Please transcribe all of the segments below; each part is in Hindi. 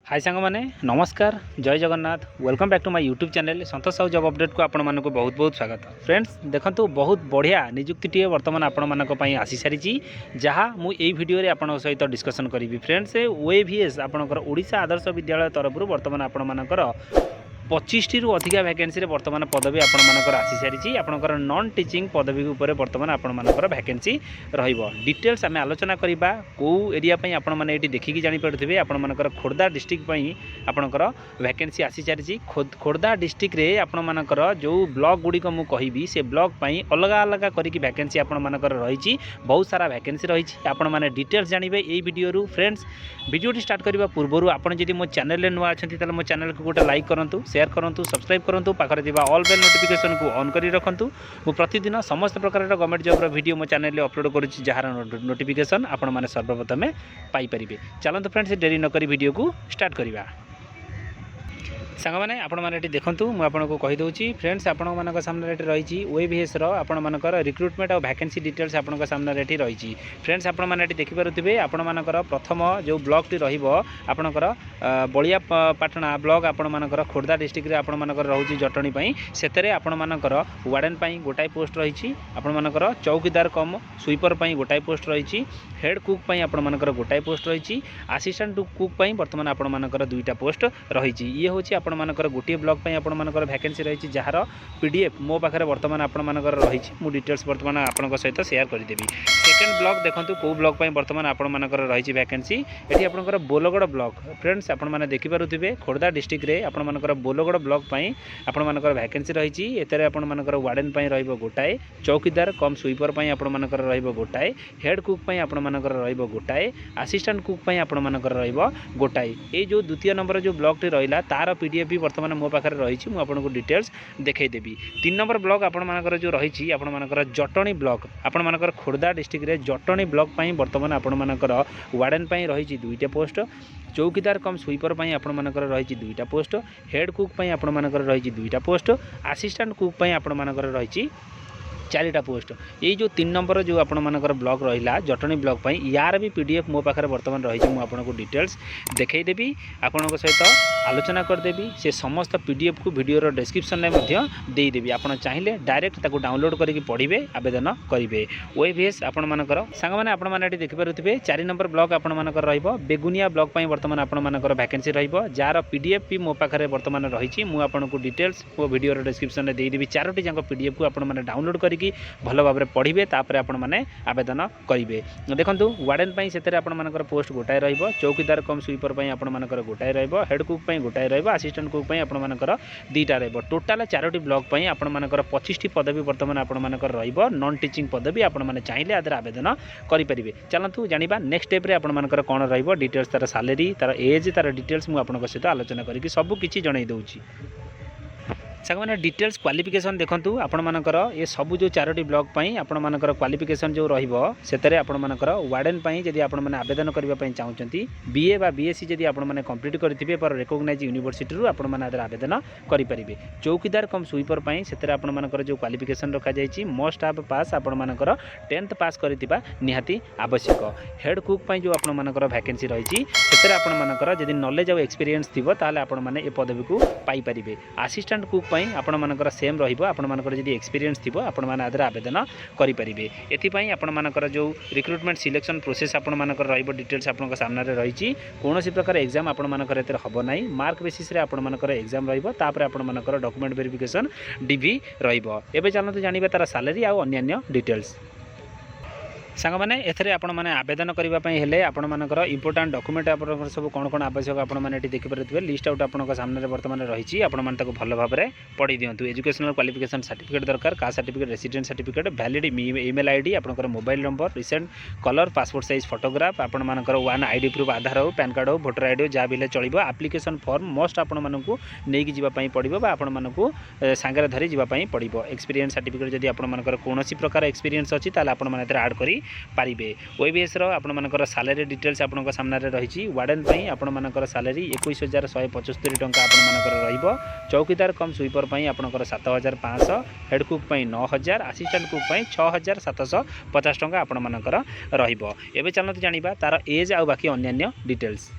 हाय सांग मैंने नमस्कार जय Jagannath welcome back to my YouTube channel Santosh Sahu job update को आपण मानक बहुत बहुत स्वागत। फ्रेंड्स देखंतु बहुत बढ़िया नियुक्ति वर्तमान आपण मानक पई आसी सारी जहाँ मु एई वीडियो रे आपण सहित डिस्कशन करी। फ्रेंड्स ओएवीएस आपणकर ओडिशा आदर्श विद्यालय तरफ वर्तमान आपण मानकर 25 टी अधिका वैकेंसी वर्तमान पदवी आपर आसी सारी आपंकर नॉन टीचिंग पदवी उपर वर्तमान आपर वैकेंसी रहिबो। डिटेल्स आम आलोचना करवा कौ एरिया आपण मैंने देखिकी जापे आपर खोर्धा डिस्ट्रिक्ट आपणकर वैकेंसी आसी सारी। खोर्धा डिस्ट्रिक्ट रे आपर जो ब्लॉक गुड़िक मु कहि से ब्लॉक अलग अलग करके वैकेंसी आपर रही बहुत सारा वैकेंसी रही आपण मैंने डिटेल्स जानवे यही वीडियो। फ्रेंड्स वीडियो स्टार्ट करने पूर्व आपड़ जब मो चैनल नुआ अच्छा मो चैनल को गोटे लाइक करूँ शेयर करूँ सब्सक्राइब करूँ पाखे थी ऑल बेल नोटिफिकेशन को ऑन कर रखुँ। मु प्रतिदिन समस्त प्रकार गवर्नमेंट जॉब वीडियो मो चैनल अपलोड करुँच जार नोटिफिकेशन आपण मैंने सर्वप्रथमे पाइपर। चलते फ्रेंड्स डेरी नक वीडियो को स्टार्ट करवा। सांग मैंने आपण मैंने देखूँ मुझे कहीदे फ्रेंड्स आपण मान सामने रही ओएवीएस आपण मानकर रिक्रुटमेंट और वैकेंसी डिटेल्स आपण सामने रही। फ्रेंड्स आपण मैंने देखिपे आपण मानकर प्रथम जो ब्लॉक टी आपणकर बलिया पाटना ब्लॉक आपण मानकर खोर्धा डिस्ट्रिक्ट आपण मानकर रोचे जटणी से आपण मानकर वार्डन गोटाए पोस्ट रही आपण मानकर चौकीदार कम स्वीपर गोटाए पोस्ट रही हेड कुक आपण मानकर गोटाए पोस्ट रही असिस्टेंट कुक बर्तमान आपण मानकर दुईटा पोस्ट रही। ये हूँ आपण मानकर गोटे ब्लॉक आपण मानकर वैकेंसी रही जार पीडीएफ मो पाखे बर्तमान आपण मानकर रही मु डिटेल्स बर्तमान आपण सहित शेयर करदेवी। सेकेंड ब्लॉक देखो कौ ब्लॉक बर्तमान आपण मानकर रही वैकेंसी ये आपंकर बोलगड़ ब्लॉक। फ्रेंड्स आपण मैंने देखिपे खोर्धा डिस्ट्रिक्ट रे आपण मानकर बोलगड़ ब्लॉक आपण मानकर वैकेंसी रही एते आपण मानकर वार्डन रहिबो गोटाए चौकीदार कम स्वीपर आपण मानकर रहिबो गोटाए हेड कुक आपण मानकर रहिबो गोटाए असिस्टेंट कुक आपण मानकर रहिबो गोटाए। ये जो द्वितीय नंबर जो ब्लॉक टी रहिला तार पीडीएफ भी बर्तमान मो पाखे रही मुझे डिटेल्स देखईदेवी। 3 नंबर ब्लॉक आपण मानकर जो रही आपण मानकर जटणी ब्लॉक आपण मानकर खोर्धा डिस्ट्रिक्ट रे जटणी ब्लॉक बर्तमान आपण मानकर वार्डन रही दुईटा पोस्ट चौकीदार कम स्वीपर आपण मानकर रही दुईटा पोस्ट हेड कुक आपण मानकर रही दुईटा पोस्ट असिस्टेंट कुक आपण मानकर रही 4टा पोस्ट। ये जो 3 नंबर जो आपण मानकर ब्लॉक रहिला जटणी ब्लॉक यार भी पीडीएफ मो पाखे बर्तमान रही मुझे डिटेल्स देखईदेवी आपण सहित आलोचना करदेवी। से समस्त पीडीएफ को वीडियो डिस्क्रिप्शन में देदेवी आप चाहिए डायरेक्ट ताको डाउनलोड करके पढ़े आवेदन करेंगे। ओएवीएस आपण मानकर सांग मैंने आपण मैंने देखिपे 4 नंबर ब्लॉक आपण मानकर रहिबो बेगुनिया ब्लॉक बर्तमान आपण मानकर वैकेंसी रहिबो जार पीडीएफ भी मो पाखे बर्तमान रही मुझे डिटेल्स मो वीडियो डिस्क्रिप्शन में देदेवी। 4टी जाक पीडीएफ को आपण मैंने डाउनलोड कर भल भाव में पढ़े तापर आपण मैंने आवेदन करेंगे। देखो वार्डन से आपण मानकर पोस्ट गोटाए रहिबो चौकीदार कम स्वीपर आपण मानकर गोटाए रहिबो हेड कुक गोटाए रहिबो असिस्टेंट कुक आपण मानकर 2टा रहिबो। टोटाल 4टी ब्लॉक आपण मानकर 25 टी पदवी वर्तमान आपण मानकर रहिबो नॉन टीचिंग पदवी आपण माने चाहिए आदर आवेदन करि परिबे। चलतु जानिबा नेक्स्ट स्टेप रे आपण मानकर कोन रहिबो डिटेल्स तार सैलरी तार एज तार डिटेल्स मु आपन सहित आलोचना करिकि सब किछि जणाई दउछि। सांग मैंने डिटेल्स क्वालिफिकेशन देखूँ आपण मानकर ये सब जो 4टी ब्लॉक आपण मानकर क्वालिफिकेशन जो रहिबो सेतरे आपण मानकर वार्डन जदि आपण माने आवेदन करबा चाहूँगी बीए बा बीएससी जदि आपण माने कंप्लीट करथिबे पर रिकॉग्नाइज यूनिवर्सिटी रु आपण माने आवेदन करि परिबे। चौकीदार कम स्वीपर सेतरे आपण मानकर जो क्वालिफिकेशन रखा जायछि मस्ट हैव पास आपण मानकर 10th पास करथिबा निहाती आवश्यक। हेड कुक जो आपण मानकर वैकेंसी रही सेतरे आपण मानकर जदि नॉलेज और एक्सपीरियंस थिबो ताले आपण माने ए पदवी को पाई परिबे। असिस्टेंट कुक आपण मानकर सेम रहिबो आपण मानकर जदि एक्सपीरियंस थिबो आपण माने आदर आवेदन करि परिबे। एथिपई आपण मानकर जो रिक्रुटमेंट सिलेक्शन प्रोसेस आपण मानकर रहिबो डिटेल्स आपण सामने रही कोनोसी प्रकार एग्जाम आपण मानकर एतर हबो नाही मार्क बेसिस रे आपण मानकर एग्जाम रहिबो तापर आपण मानकर डॉक्यूमेंट वेरिफिकेशन डीवी रहिबो। एबे चलते जानिबे तार सैलरी आ अन्य डिटेल्स। सांग मैंने एथरे आपण माने आवेदन करने हेले आपण मानकर इंपोर्टाट डॉक्यूमेंट आप सब कौन कौन आवश्यक आपण माने देखिपे लिस्ट आउट आपण सामने बर्तमान रही आपण माने ताको भल भाव में पढ़ी दिंतु। एजुकेशनल क्वालिफिकेशन सर्टिफिकेट दरकार caste certificate resident certificate valid email ID आपनकर mobile number recent colour passport size photograph आपण मानकर 1 आईडी प्रूफ आधार हो पैन कार्ड हो भोटर आईडी हो जहाँ भी चलो एप्लिकेशन फॉर्म मस्ट आपण मानकू नहीं जावाई पड़ो आपण मानकू सांगे धरी जावाई पड़ो। एक्सपीरियंस सर्टिफिकेट जदि आपण मानकर कौनसी प्रकार एक्सपीरियंस अच्छी ताले आपण माने ऐड करी पारिबे। ओएवीएस आपण मानकर सैलरी डिटेल्स आपण सामने रही वार्डन आपण मानकर सैलरी 21,175 टंका आपण मानकर रहिबो चौकीदार कम स्वीपर आपणकर 7,500 हेड कुक 9,000 असिस्टेंट कुक 6,750 टंका आपण मानकर रहिबो। एबे चलते जानिबा तार एज आ बाकी अन्य डिटेल्स।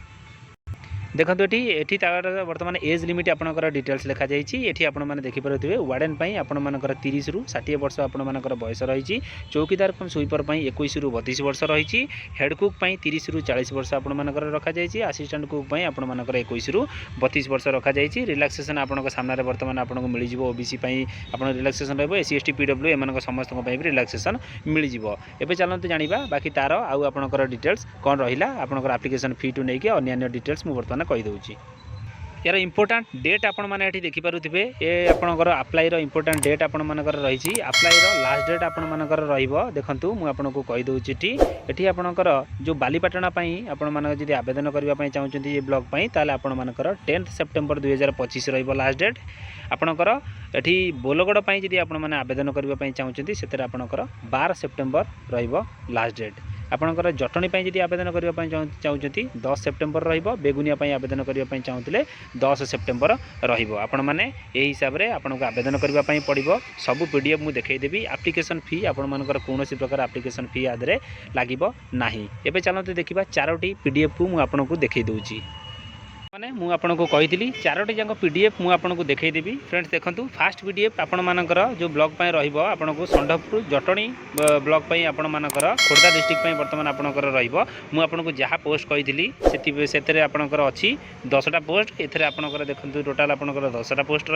देखो ये तार बर्तमान एज लिमिट आपंकर डिटेल्स लिखा जाइए। ये आपने देखिपे वार्डेन आपर 30 रु 60 वर्ष आपर बयस रही। चौकीदार स्वीपर 21 रु 32 वर्ष रही। हेड कुक 30 रु 40 वर्ष आपर रखा जाइए। असिस्टेंट कुक आपर 21 रु 32 वर्ष रखा जाइए। रिलैक्सेशन आपन सामने बर्तमान आपको मिल जाए। ओबीसी आप रिलैक्सेशन रही। एससी एसटी पीडब्ल्यू एम समस्त रिलैक्सेशन मिल जाए। एवं चलते जाना बाकी तार आउ आपंकर डिटेल्स कौन रहा आपंकर एप्लिकेशन फी टू नहीं अन्य डिटेल्स मुझे बर्तमान कहीदे। यार इंपोर्टाट डेट आपण मैंने देखिपे ये आपंकर आप्लाईर इंपोर्टाट डेट आपण मानकर रही। आप्लाईर लास्ट डेट आपण मानकर देखूँ मुझे कहीदे। ये आपंकर जो बालीपाटना आपण मैंने आवेदन करने चाहते ये ब्लॉक ताल आपंकर 10 सेप्टेम्बर 2025 लास्ट डेट। आपंकर ये बोलगड़ जी आपने आवेदन करने चाहते से 12 सेप्टेम्बर लास्ट डेट। आपंकर जटणी जी आवेदन करने चाहते 10 सेप्टेम्बर बेगुनिया आवेदन करने चाहते 10 सेप्टेम्बर आपण मैंने यही हिसाब से आपको आवेदन करने पड़ो। सबू पीडीएफ मुझे देखईदेवी। एप्लिकेशन फी आपंकर कौन प्रकार एप्लिकेशन फी आदि लगे ना। एवं चलते देखा 4टी पीडीएफ को मुझे देखई दूची। मैंने मुझे आपको कही 4टी जाक पीडीएफ मुझे आपको देखईदेवी। फ्रेंड्स देखूँ फास्ट पीडीएफ आपण मानकर जो ब्लॉक आपको षंढपुर जटणी ब्लॉक आपण मानकर खोर्धा डिस्ट्रिक्ट बर्तमान आपंकर रुझे जहाँ पोस्ट कही से आपंकर अच्छी 10टा पोस्ट। एथे आपंकर देखते टोटाल आपंकर 10टा पोस्ट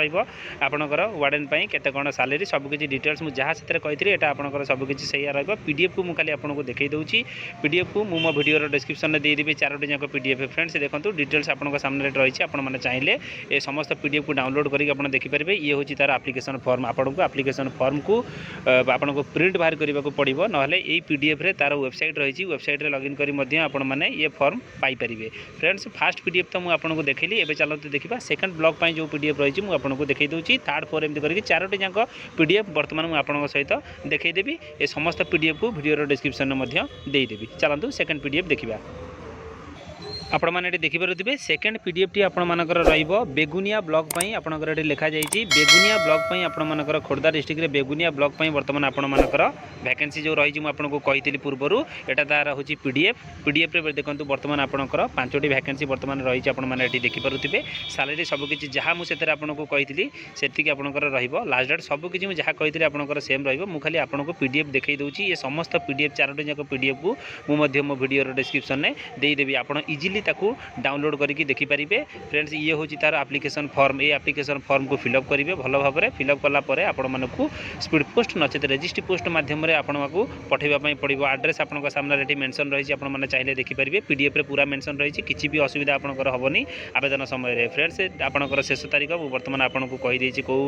आपंकर वार्डेन केते कौन सालेरी सबकि डिटेल्स मुझे जहाँ से कही ये आपंकर सबकि से पीडीएफ को मुझे आपको देखई दूची। पीडीएफ को मो वीडियो डिस्क्रिप्शन में देदेवी 4टी जाक पीडीएफ। फ्रेंड्स देखो डिटेल्स आपको सामने रही आपने चाहिए ये समस्त पीडीएफ को डाउनलोड करके देखिपारे। ये हूँ तार एप्लिकेशन फॉर्म। आपको एप्लिकेशन फॉर्म को आपको प्रिंट बाहर करने को पड़ो ना ये पीडीएफ रे तार वेबसाइट रही। वेबसाइट रे लॉगिन करी आपण मैंने ये form Piper. Friends fast PDF तो मुझे आपको देखली। एवं चलते देखा सेकंड ब्लॉक जो पीडीएफ रही मुझे देखई दूची। थर्ड फोर एमती करके 4टी जाक पीडीएफ बर्तमान मुझे आपको सहित देखईदेवी। ये समस्त पीडीएफ को वीडियो डिस्क्रिप्शन में देदेवी। चलतु सेकंड पीडीएफ देखा। आपण मैंने देखिपे सेकेंड पीडीएफ टी आपर बेगुनिया ब्लॉक आपंकर ये लिखा जाइए। बेगुनिया ब्लॉक आपंकर खोर्धा डिस्ट्रिक्ट बेगुनिया ब्लॉक बर्तमान आपंकर वैकेंसी जो रही आपको कही पूर्वर यहाँ तार हूँ पीडीएफ रे देखो बर्तमान आपंकर 5टी वैकेंसी बर्तमान रही आपने देखिपे। सालेरी सबकि जहाँ मुझे आपको कही से आपंकर लास्ट डेट सबकि मुझे जहाँ कही आपंकर सेम रही। खाली आपको पीडीएफ देखई दूची। ये समस्त पीडीएफ 4टी जाक पीडीएफ को मुझे मो वीडियो डिस्क्रिप्शन में देदेवी। आप इजिली ताकू डाउनलोड करके देखिपारे। फ्रेंड्स ये हूँ तार एप्लिकेशन फॉर्म। ये एप्लिकेशन फॉर्म को फिलअप करेंगे भल भाव में। फिलअप कलापर आपण मानू स्पीड पोस्ट नचेत रजिस्ट्री पोस्ट मध्यम आपको पठेवाई पड़ो। एड्रेस आपको सामने मेंशन रही आपने चाहिए देखिपारे। पीडीएफ रे पूरा मेंशन रही। किसी भी असुविधा आपंकर हेनी आवेदन समय। फ्रेंड्स आपंकर शेष तारीख बर्तमान आपको कहीदे कौ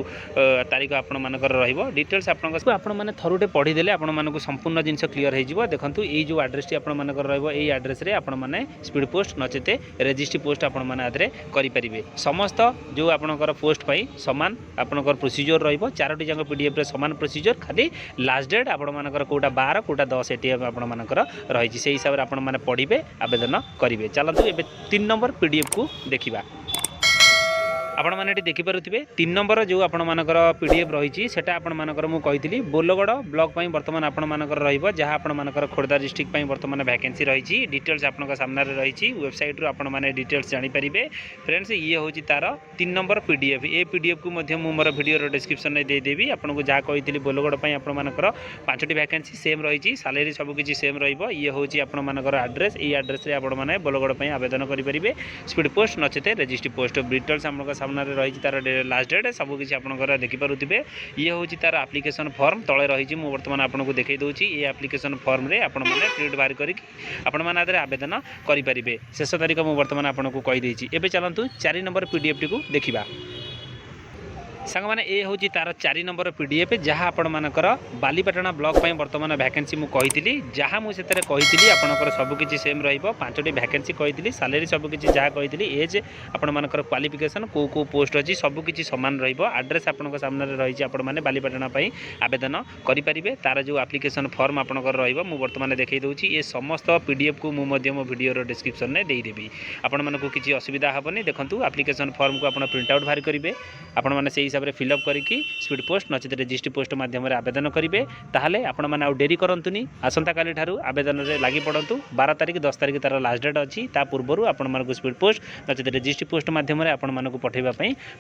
तारीख आपर डिटेल्स आपने थरुटे पढ़ीदे आपको संपूर्ण जिन क्लीयर हो। देखो ये जो एड्रेस टी आपर रही एड्रेस आपने स्पीड पोस्ट नचेते रजिस्ट्री पोस्ट आपण मैंने आदि करेंगे। समस्त जो आपंकर पोस्ट पाई सामान आपंकर प्रोसीजर रही। 4टी जाक पीडीएफ रे सामान प्रोसीजर। खाली लास्ट डेट आपंकर कोटा 12 कोटा 10 ये आपंकर रही से हिसाब से आपण मैंने पढ़े आवेदन करेंगे। चलतु ए 3 नंबर पीडीएफ को देखा। आपण मैंने देखिपे 3 नंबर जो आपर पीडीएफ रही है आपर मुझे बोलगड़ ब्लॉक बर्तमान आपर जहाँ आपर खोर्धा डिस्ट्रिक्ट बर्तमान वैकेंसी रही। डिटेल्स आपन सामने रही। वेबसाइट रू आपने डिटेल्स जानीपारे। फ्रेंड्स ये हूँ तार 3 नंबर पीडीएफ। ये पीडीएफ को मोर वीडियो डिस्क्रिप्शन में देदेवी। आपको जहाँ कही बोलगड़ आपर 5टी वैकेंसी सेम रही। सालेरी सबकि सेम रही। हूँ आपर एड्रेस ये एड्रेस आपने बोलगड़ आवेदन करेंगे। स्पीड पोस्ट नचेते रजिस्ट्री पोस्ट डिटेल्स आम सामने रही तार लास्ट डेट सबकि आपंकर देखिपे। ये हूँ तार एप्लिकेशन फॉर्म तले रही मुझे बर्तमान आपको देखई दूची। ये एप्लिकेशन फॉर्म रे आपण मैंने प्रिंट बाहर करके आवेदन करेंगे। शेष तारीख मुझे बर्तमान आपको कहीदे। एवं चलतु 4 नंबर पीडीएफ टी को देखा। सांग मैंने ये हूँ तार 4 नंबर पीडीएफ जहाँ आपर बालीपाटना ब्लॉक बर्तमान वैकेंसी मुझे जहाँ मुझे कही आपंकर सबकि सेम रही। 5टी वैकेंसी कही सालेरी सबकि जहाँ कही एज आपर क्वालिफिकेशन कौ कौ पोस्ट अच्छी सबकि सामान एड्रेस आपन सामने रही। आपने बालीपाटना आवेदन करेंगे। तार जो एप्लिकेशन फॉर्म आपंकर मुझे बर्तमान देखई दूची। ये समस्त पीडीएफ को मुझे मो वीडियो डिस्क्रिप्शन में देदेवी। आपण मानक किसी असुविधा हेनी। देखूँ एप्लिकेशन फॉर्म को आप प्रिंट आउट बाहर करेंगे। आपण मैंने हिसाब से फिलअप करके स्पीड पोस्ट नचेत रजिस्ट्री पोस्ट माध्यम आवेदन करेंगे ताहले आपण मैंने डेरी करंतुनी आसंता काली ठारू आवेदन में लगी पड़तु 12 तारिख 10 तारिख तार लास्ट डेट अच्छी ता पूर्व आपण मानक स्पीड पोस्ट नचेत रजिस्ट्री पोस्ट माध्यम आपण मानक पठेबा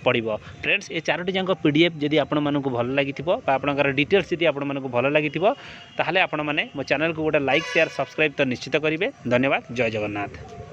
पड़ो फ्रेंड्स ये 4टी जाक पीडीएफ जदि आपण मानक भल लगी आपणकर डिटेल्स जदि आपण मानक भल लगी ताहले आपण माने मो चैनल को गोटे लाइक शेयर सब्सक्राइब तो निश्चित करेंगे। धन्यवाद। जय जगन्नाथ।